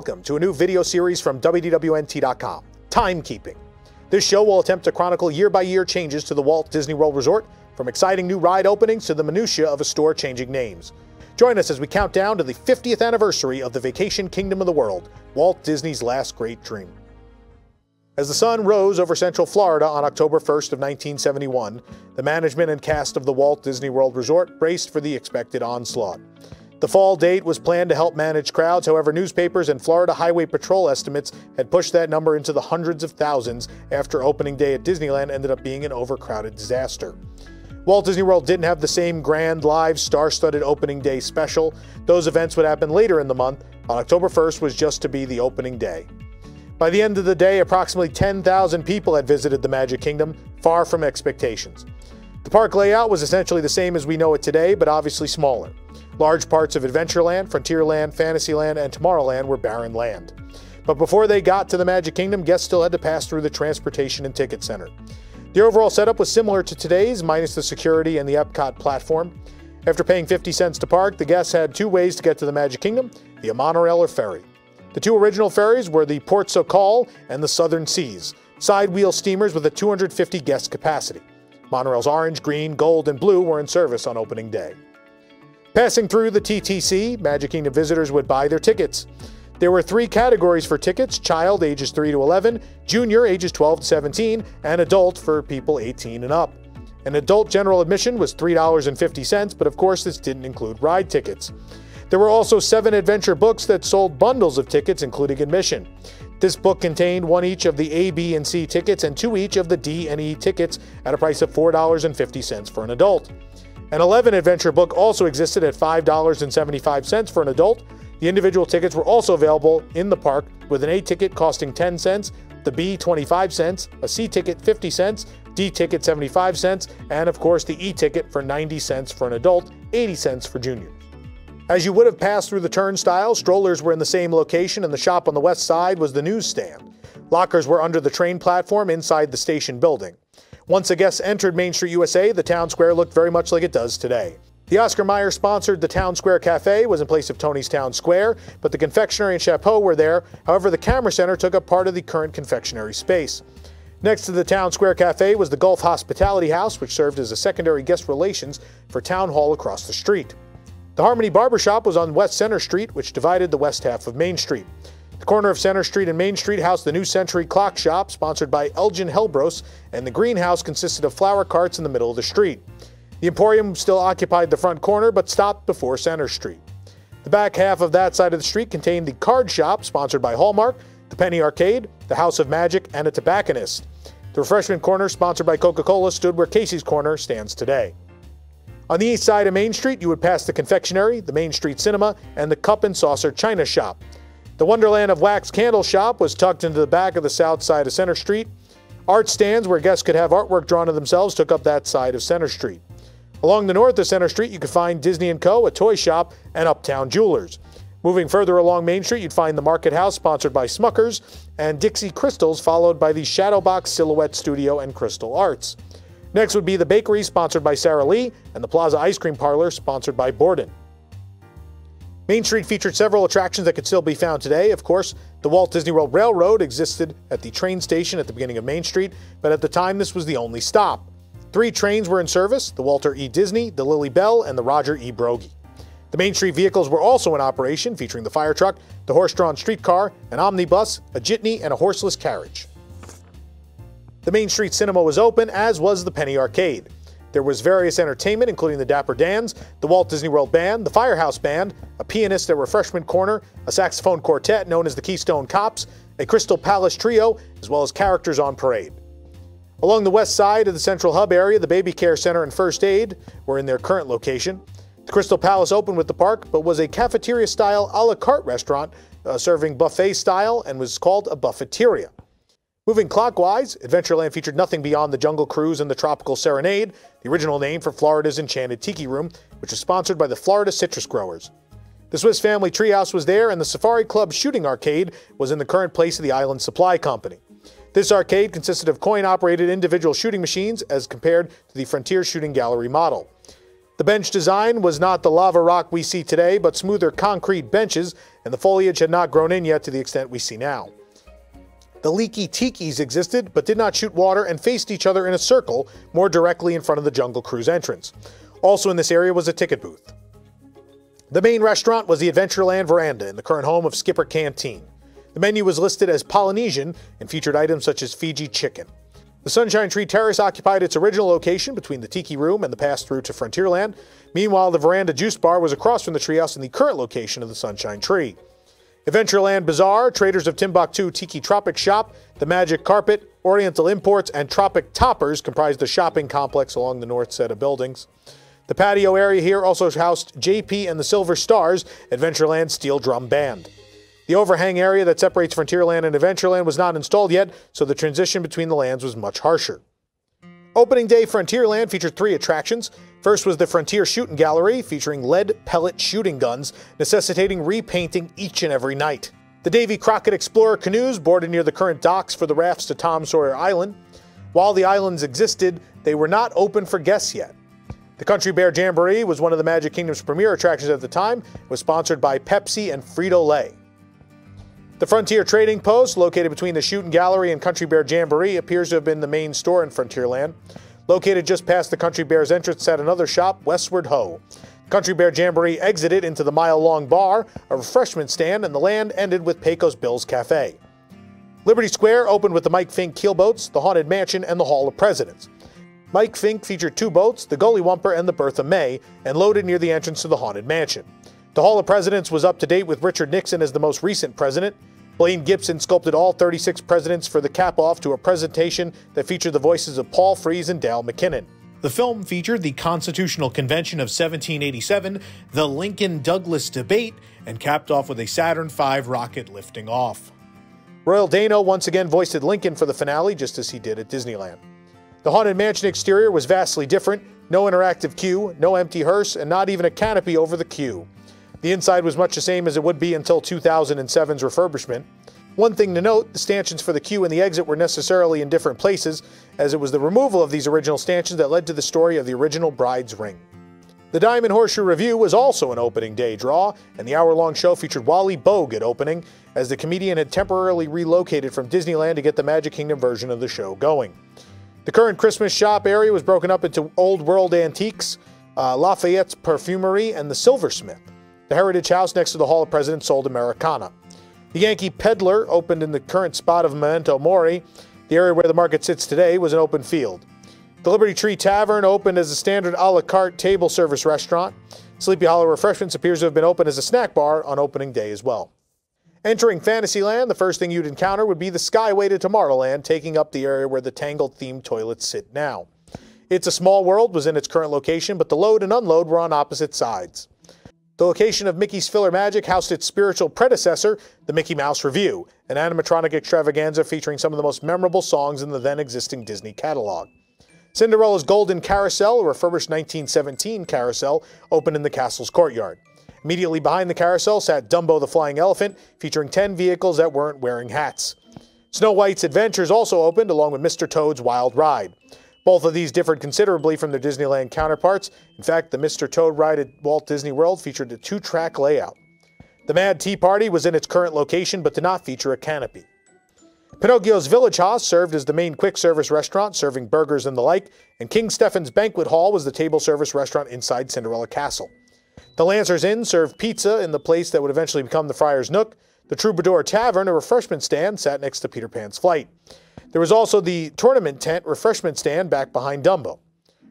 Welcome to a new video series from WDWNT.com, Timekeeping. This show will attempt to chronicle year-by-year changes to the Walt Disney World Resort, from exciting new ride openings to the minutiae of a store changing names. Join us as we count down to the 50th anniversary of the vacation kingdom of the world, Walt Disney's last great dream. As the sun rose over Central Florida on October 1st of 1971, the management and cast of the Walt Disney World Resort braced for the expected onslaught. The fall date was planned to help manage crowds, however, newspapers and Florida Highway Patrol estimates had pushed that number into the hundreds of thousands after opening day at Disneyland ended up being an overcrowded disaster. Walt Disney World didn't have the same grand, live, star-studded opening day special. Those events would happen later in the month. On October 1st was just to be the opening day. By the end of the day, approximately 10,000 people had visited the Magic Kingdom, far from expectations. The park layout was essentially the same as we know it today, but obviously smaller. Large parts of Adventureland, Frontierland, Fantasyland, and Tomorrowland were barren land. But before they got to the Magic Kingdom, guests still had to pass through the Transportation and Ticket Center. The overall setup was similar to today's, minus the security and the Epcot platform. After paying 50 cents to park, the guests had two ways to get to the Magic Kingdom, via monorail or ferry. The two original ferries were the Port Socol and the Southern Seas, side-wheel steamers with a 250 guest capacity. Monorails orange, green, gold, and blue were in service on opening day. Passing through the TTC, Magic Kingdom visitors would buy their tickets. There were three categories for tickets: child ages 3 to 11, junior ages 12 to 17, and adult for people 18 and up. An adult general admission was $3.50, but of course this didn't include ride tickets. There were also 7 adventure books that sold bundles of tickets including admission. This book contained 1 each of the A, B, and C tickets and 2 each of the D and E tickets at a price of $4.50 for an adult. An 11 adventure book also existed at $5.75 for an adult. The individual tickets were also available in the park, with an A ticket costing 10 cents, the B 25 cents, a C ticket 50 cents, D ticket 75 cents, and of course the E ticket for 90 cents for an adult, 80 cents for juniors. As you would have passed through the turnstile, strollers were in the same location and the shop on the west side was the newsstand. Lockers were under the train platform inside the station building. Once a guest entered Main Street USA, the town square looked very much like it does today. The Oscar Mayer-sponsored The Town Square Cafe was in place of Tony's Town Square, but the confectionery and chapeau were there. However, the Camera Center took up part of the current confectionery space. Next to the Town Square Cafe was the Gulf Hospitality House, which served as a secondary guest relations for Town Hall across the street. The Harmony Barbershop was on West Center Street, which divided the west half of Main Street. The corner of Center Street and Main Street housed the New Century Clock Shop, sponsored by Elgin Helbros, and the greenhouse consisted of flower carts in the middle of the street. The Emporium still occupied the front corner, but stopped before Center Street. The back half of that side of the street contained the Card Shop, sponsored by Hallmark, the Penny Arcade, the House of Magic, and a tobacconist. The Refreshment Corner, sponsored by Coca-Cola, stood where Casey's Corner stands today. On the east side of Main Street, you would pass the Confectionery, the Main Street Cinema, and the Cup and Saucer China Shop. The Wonderland of Wax Candle Shop was tucked into the back of the south side of Center Street. Art stands where guests could have artwork drawn of themselves took up that side of Center Street. Along the north of Center Street, you could find Disney & Co., a toy shop, and Uptown Jewelers. Moving further along Main Street, you'd find the Market House, sponsored by Smuckers, and Dixie Crystals, followed by the Shadowbox Silhouette Studio and Crystal Arts. Next would be the Bakery, sponsored by Sara Lee, and the Plaza Ice Cream Parlor, sponsored by Borden. Main Street featured several attractions that could still be found today. Of course, the Walt Disney World Railroad existed at the train station at the beginning of Main Street, but at the time this was the only stop. 3 trains were in service: the Walter E. Disney, the Lily Bell, and the Roger E. Brogy. The Main Street vehicles were also in operation, featuring the fire truck, the horse-drawn streetcar, an omnibus, a jitney, and a horseless carriage. The Main Street Cinema was open, as was the Penny Arcade. There was various entertainment, including the Dapper Dans, the Walt Disney World Band, the Firehouse Band, a pianist at Refreshment Corner, a saxophone quartet known as the Keystone Cops, a Crystal Palace Trio, as well as characters on parade. Along the west side of the Central Hub area, the Baby Care Center and First Aid were in their current location. The Crystal Palace opened with the park, but was a cafeteria-style a la carte restaurant serving buffet style and was called a buffeteria. Moving clockwise, Adventureland featured nothing beyond the Jungle Cruise and the Tropical Serenade, the original name for Florida's Enchanted Tiki Room, which was sponsored by the Florida Citrus Growers. The Swiss Family Treehouse was there, and the Safari Club Shooting Arcade was in the current place of the Island Supply Company. This arcade consisted of coin-operated individual shooting machines as compared to the Frontier Shooting Gallery model. The bench design was not the lava rock we see today, but smoother concrete benches, and the foliage had not grown in yet to the extent we see now. The leaky tikis existed, but did not shoot water and faced each other in a circle, more directly in front of the Jungle Cruise entrance. Also in this area was a ticket booth. The main restaurant was the Adventureland Veranda in the current home of Skipper Canteen. The menu was listed as Polynesian and featured items such as Fiji chicken. The Sunshine Tree Terrace occupied its original location between the Tiki Room and the pass-through to Frontierland. Meanwhile, the Veranda Juice Bar was across from the treehouse in the current location of the Sunshine Tree. Adventureland Bazaar, Traders of Timbuktu Tiki Tropic Shop, the Magic Carpet, Oriental Imports, and Tropic Toppers comprised the shopping complex along the north set of buildings. The patio area here also housed JP and the Silver Stars, Adventureland Steel Drum Band. The overhang area that separates Frontierland and Adventureland was not installed yet, so the transition between the lands was much harsher. Opening day Frontierland featured 3 attractions. First was the Frontier Shooting Gallery, featuring lead pellet shooting guns, necessitating repainting each and every night. The Davy Crockett Explorer canoes boarded near the current docks for the rafts to Tom Sawyer Island. While the islands existed, they were not open for guests yet. The Country Bear Jamboree was one of the Magic Kingdom's premier attractions at the time. It was sponsored by Pepsi and Frito-Lay. The Frontier Trading Post, located between the Shooting Gallery and Country Bear Jamboree, appears to have been the main store in Frontierland. Located just past the Country Bear's entrance sat another shop, Westward Ho. Country Bear Jamboree exited into the mile-long bar, a refreshment stand, and the land ended with Pecos Bill's Cafe. Liberty Square opened with the Mike Fink keelboats, the Haunted Mansion, and the Hall of Presidents. Mike Fink featured 2 boats, the Gully Wumper and the Bertha May, and loaded near the entrance to the Haunted Mansion. The Hall of Presidents was up to date with Richard Nixon as the most recent president. Blaine Gibson sculpted all 36 presidents for the cap-off to a presentation that featured the voices of Paul Frees and Dale McKinnon. The film featured the Constitutional Convention of 1787, the Lincoln-Douglas debate, and capped off with a Saturn V rocket lifting off. Royal Dano once again voiced Lincoln for the finale, just as he did at Disneyland. The Haunted Mansion exterior was vastly different. No interactive queue, no empty hearse, and not even a canopy over the queue. The inside was much the same as it would be until 2007's refurbishment. One thing to note, the stanchions for the queue and the exit were necessarily in different places, as it was the removal of these original stanchions that led to the story of the original Bride's Ring. The Diamond Horseshoe Revue was also an opening day draw, and the hour-long show featured Wally Bogue at opening, as the comedian had temporarily relocated from Disneyland to get the Magic Kingdom version of the show going. The current Christmas shop area was broken up into Old World Antiques, Lafayette's Perfumery, and the Silversmith. The Heritage House next to the Hall of Presidents sold Americana. The Yankee Peddler opened in the current spot of Memento Mori. The area where the market sits today was an open field. The Liberty Tree Tavern opened as a standard a la carte table service restaurant. Sleepy Hollow Refreshments appears to have been open as a snack bar on opening day as well. Entering Fantasyland, the first thing you'd encounter would be the Skyway to Tomorrowland, taking up the area where the Tangled-themed toilets sit now. It's a Small World was in its current location, but the load and unload were on opposite sides. The location of Mickey's Filler Magic housed its spiritual predecessor, the Mickey Mouse Revue, an animatronic extravaganza featuring some of the most memorable songs in the then-existing Disney catalog. Cinderella's Golden Carousel, a refurbished 1917 carousel, opened in the castle's courtyard. Immediately behind the carousel sat Dumbo the Flying Elephant, featuring 10 vehicles that weren't wearing hats. Snow White's Adventures also opened, along with Mr. Toad's Wild Ride. Both of these differed considerably from their Disneyland counterparts. In fact, the Mr. Toad ride at Walt Disney World featured a 2-track layout. The Mad Tea Party was in its current location, but did not feature a canopy. Pinocchio's Village Haus served as the main quick-service restaurant, serving burgers and the like, and King Stephen's Banquet Hall was the table service restaurant inside Cinderella Castle. The Lancers Inn served pizza in the place that would eventually become the Friar's Nook. The Troubadour Tavern, a refreshment stand, sat next to Peter Pan's Flight. There was also the Tournament Tent refreshment stand back behind Dumbo.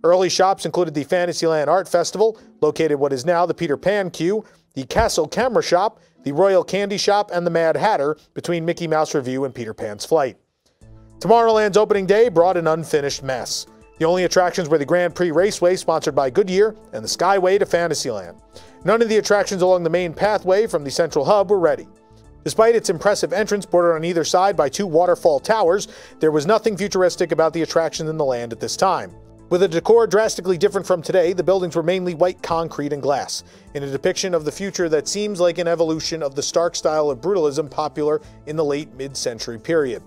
Early shops included the Fantasyland Art Festival, located what is now the Peter Pan queue, the Castle Camera Shop, the Royal Candy Shop, and the Mad Hatter between Mickey Mouse Revue and Peter Pan's Flight. Tomorrowland's opening day brought an unfinished mess. The only attractions were the Grand Prix Raceway, sponsored by Goodyear, and the Skyway to Fantasyland. None of the attractions along the main pathway from the central hub were ready. Despite its impressive entrance bordered on either side by 2 waterfall towers, there was nothing futuristic about the attractions in the land at this time. With a decor drastically different from today, the buildings were mainly white concrete and glass, in a depiction of the future that seems like an evolution of the stark style of brutalism popular in the late mid-century period.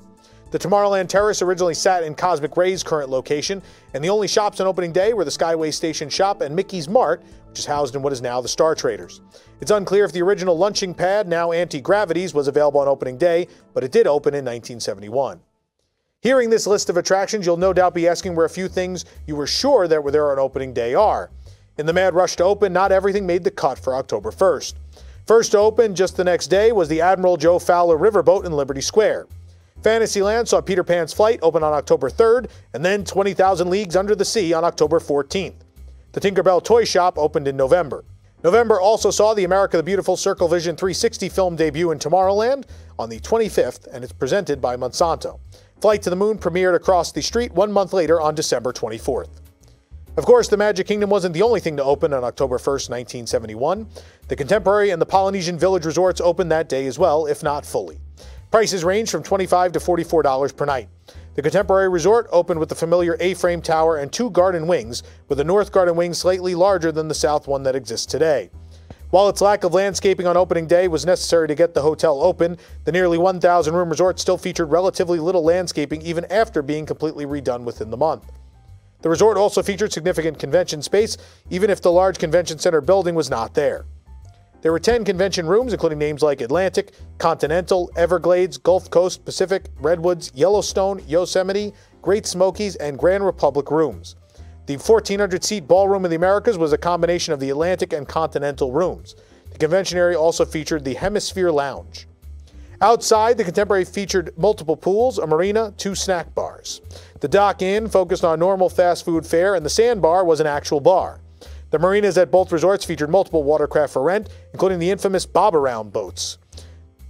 The Tomorrowland Terrace originally sat in Cosmic Ray's current location, and the only shops on opening day were the Skyway Station Shop and Mickey's Mart, which is housed in what is now the Star Traders. It's unclear if the original lunching pad, now Anti-Gravity's, was available on opening day, but it did open in 1971. Hearing this list of attractions, you'll no doubt be asking where a few things you were sure that were there on opening day are. In the mad rush to open, not everything made the cut for October 1st. First to open just the next day was the Admiral Joe Fowler Riverboat in Liberty Square. Fantasyland saw Peter Pan's Flight open on October 3rd, and then 20,000 Leagues Under the Sea on October 14th. The Tinkerbell Toy Shop opened in November. November also saw the America the Beautiful Circle Vision 360 film debut in Tomorrowland on the 25th, and it's presented by Monsanto. Flight to the Moon premiered across the street 1 month later on December 24th. Of course, the Magic Kingdom wasn't the only thing to open on October 1st, 1971. The Contemporary and the Polynesian Village resorts opened that day as well, if not fully. Prices range from $25 to $44 per night. The Contemporary Resort opened with the familiar A-frame tower and 2 garden wings, with the north garden wing slightly larger than the south one that exists today. While its lack of landscaping on opening day was necessary to get the hotel open, the nearly 1,000-room resort still featured relatively little landscaping even after being completely redone within the month. The resort also featured significant convention space, even if the large convention center building was not there. There were 10 convention rooms, including names like Atlantic, Continental, Everglades, Gulf Coast, Pacific, Redwoods, Yellowstone, Yosemite, Great Smokies, and Grand Republic rooms. The 1,400-seat ballroom in the Americas was a combination of the Atlantic and Continental rooms. The convention area also featured the Hemisphere Lounge. Outside, the Contemporary featured multiple pools, a marina, 2 snack bars. The Dock Inn focused on normal fast food fare, and the Sandbar was an actual bar. The marinas at both resorts featured multiple watercraft for rent, including the infamous Bob-Around boats.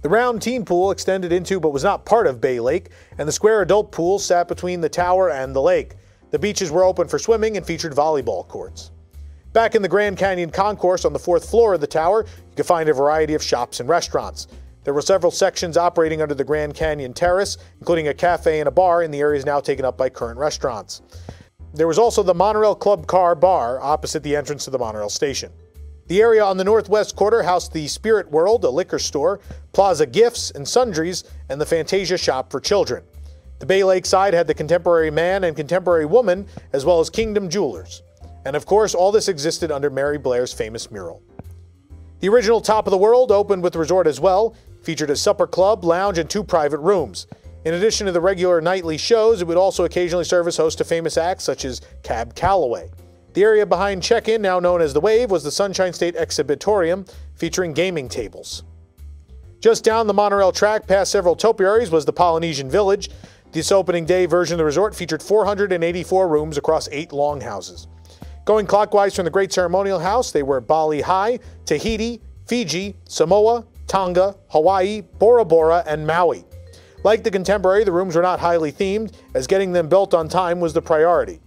The round teen pool extended into but was not part of Bay Lake, and the square adult pool sat between the tower and the lake. The beaches were open for swimming and featured volleyball courts. Back in the Grand Canyon Concourse on the 4th floor of the tower, you could find a variety of shops and restaurants. There were several sections operating under the Grand Canyon Terrace, including a cafe and a bar in the areas now taken up by current restaurants. There was also the Monorail Club Car Bar opposite the entrance to the monorail station. The area on the northwest quarter housed the Spirit World, a liquor store, Plaza Gifts and Sundries, and the Fantasia Shop for children. The Bay Lake side had the Contemporary Man and Contemporary Woman, as well as Kingdom Jewelers. And of course, all this existed under Mary Blair's famous mural. The original Top of the World opened with the resort as well, featured a supper club, lounge, and 2 private rooms. In addition to the regular nightly shows, it would also occasionally serve as host to famous acts such as Cab Calloway. The area behind check-in, now known as the Wave, was the Sunshine State Exhibitorium, featuring gaming tables. Just down the monorail track past several topiaries was the Polynesian Village. This opening day version of the resort featured 484 rooms across 8 longhouses. Going clockwise from the Great Ceremonial House, they were Bali High, Tahiti, Fiji, Samoa, Tonga, Hawaii, Bora Bora, and Maui. Like the Contemporary, the rooms were not highly themed, as getting them built on time was the priority.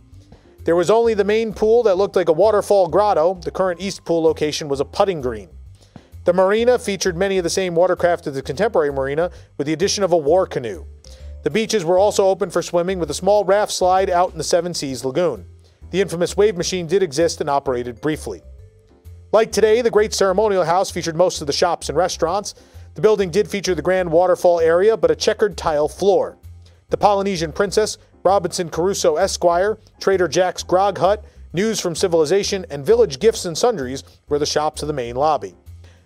There was only the main pool that looked like a waterfall grotto. The current East Pool location was a putting green. The marina featured many of the same watercraft as the Contemporary Marina, with the addition of a war canoe. The beaches were also open for swimming, with a small raft slide out in the Seven Seas Lagoon. The infamous wave machine did exist and operated briefly. Like today, the Great Ceremonial House featured most of the shops and restaurants. The building did feature the grand waterfall area, but a checkered tile floor. The Polynesian Princess, Robinson Crusoe Esquire, Trader Jack's Grog Hut, News from Civilization, and Village Gifts and Sundries were the shops of the main lobby.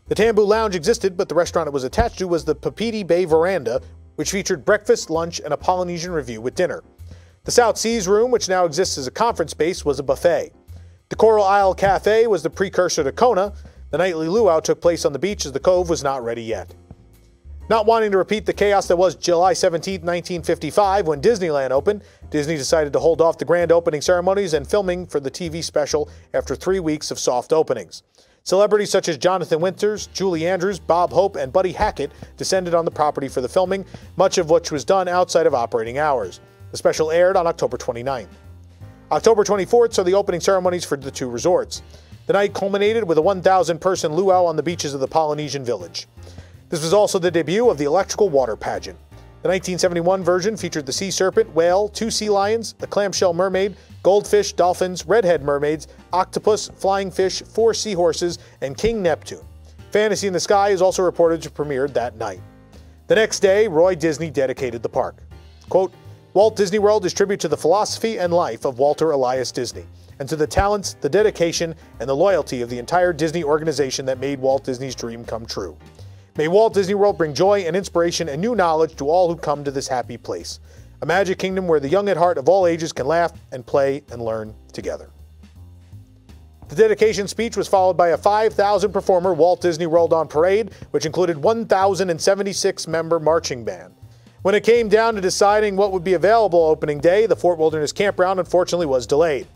The Tambu Lounge existed, but the restaurant it was attached to was the Papiti Bay Veranda, which featured breakfast, lunch, and a Polynesian review with dinner. The South Seas Room, which now exists as a conference space, was a buffet. The Coral Isle Cafe was the precursor to Kona. The nightly luau took place on the beach as the Cove was not ready yet. Not wanting to repeat the chaos that was July 17, 1955, when Disneyland opened, Disney decided to hold off the grand opening ceremonies and filming for the TV special after 3 weeks of soft openings. Celebrities such as Jonathan Winters, Julie Andrews, Bob Hope, and Buddy Hackett descended on the property for the filming, much of which was done outside of operating hours. The special aired on October 29th. October 24th saw the opening ceremonies for the 2 resorts. The night culminated with a 1,000-person luau on the beaches of the Polynesian Village. This was also the debut of the Electrical Water Pageant. The 1971 version featured the sea serpent, whale, 2 sea lions, a clamshell mermaid, goldfish, dolphins, redhead mermaids, octopus, flying fish, 4 seahorses, and King Neptune. Fantasy in the Sky is also reported to premiere that night. The next day, Roy Disney dedicated the park. Quote, Walt Disney World is tribute to the philosophy and life of Walter Elias Disney, and to the talents, the dedication, and the loyalty of the entire Disney organization that made Walt Disney's dream come true. May Walt Disney World bring joy and inspiration and new knowledge to all who come to this happy place. A magic kingdom where the young at heart of all ages can laugh and play and learn together. The dedication speech was followed by a 5,000-performer Walt Disney World on Parade, which included 1,076-member marching band. When it came down to deciding what would be available opening day, the Fort Wilderness Campground unfortunately was delayed.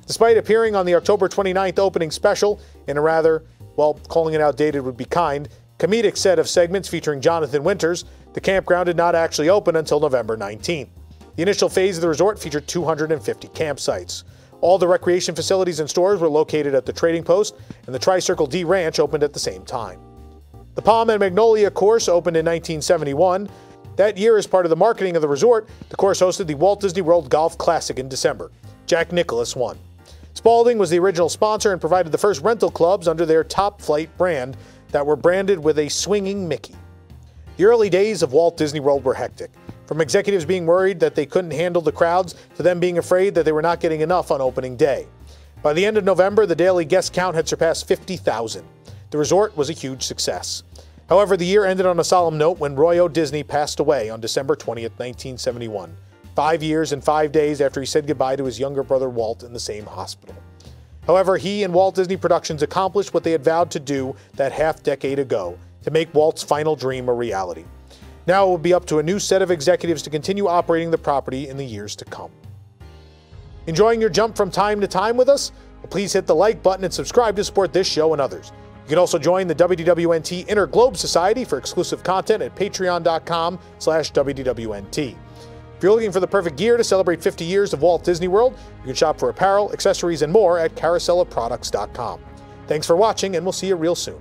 Despite appearing on the October 29th opening special in a rather, well, calling it outdated would be kind, comedic set of segments featuring Jonathan Winters, the campground did not actually open until November 19th. The initial phase of the resort featured 250 campsites. All the recreation facilities and stores were located at the Trading Post, and the Tri-Circle D Ranch opened at the same time. The Palm and Magnolia course opened in 1971. That year, as part of the marketing of the resort, the course hosted the Walt Disney World Golf Classic in December. Jack Nicklaus won. Spalding was the original sponsor and provided the first rental clubs under their Top Flight brand that were branded with a swinging Mickey. The early days of Walt Disney World were hectic. From executives being worried that they couldn't handle the crowds to them being afraid that they were not getting enough on opening day. By the end of November, the daily guest count had surpassed 50,000. The resort was a huge success. However, the year ended on a solemn note when Roy O. Disney passed away on December 20th, 1971, 5 years and 5 days after he said goodbye to his younger brother Walt in the same hospital. However, he and Walt Disney Productions accomplished what they had vowed to do that half-decade ago, to make Walt's final dream a reality. Now it will be up to a new set of executives to continue operating the property in the years to come. Enjoying your jump from time to time with us? Well, please hit the like button and subscribe to support this show and others. You can also join the WDWNT Inner Globe Society for exclusive content at patreon.com/WDWNT. If you're looking for the perfect gear to celebrate 50 years of Walt Disney World, you can shop for apparel, accessories, and more at carouselofproducts.com. Thanks for watching, and we'll see you real soon.